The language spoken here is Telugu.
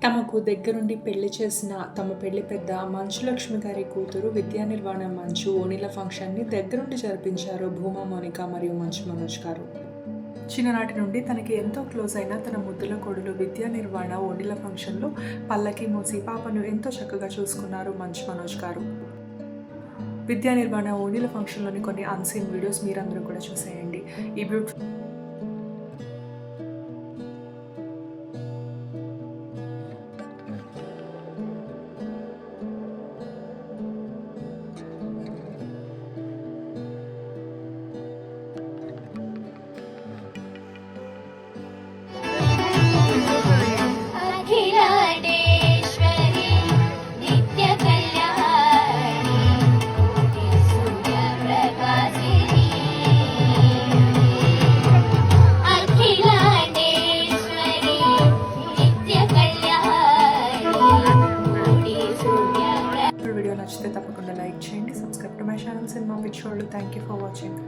తమకు దగ్గరుండి పెళ్లి చేసిన తమ పెళ్లి పెద్ద మంచు లక్ష్మి గారి కూతురు విద్యా నిర్వాణ మంచు ఓణీల ఫంక్షన్ని దగ్గరుండి జరిపించారు భూమా మోనిక మరియు మంచు మనోజ్ గారు. చిన్ననాటి నుండి తనకి ఎంతో క్లోజ్ అయిన తన ముద్దుల కొడులు విద్యా నిర్వాణ ఓణీల ఫంక్షన్లో పల్లకి మోసి పాపను ఎంతో చక్కగా చూసుకున్నారు మంచు మనోజ్ గారు. విద్యా నిర్వాణ ఓణీల ఫంక్షన్లోని కొన్ని అన్సీన్ వీడియోస్ మీరందరూ కూడా చూసేయండి. ఈ బ్యూటిఫుల్ వీడియో నచ్చితే తప్పకుండా లైక్ చేయండి. Subscribe to my channel Cinema Picchollu. Thank you for watching.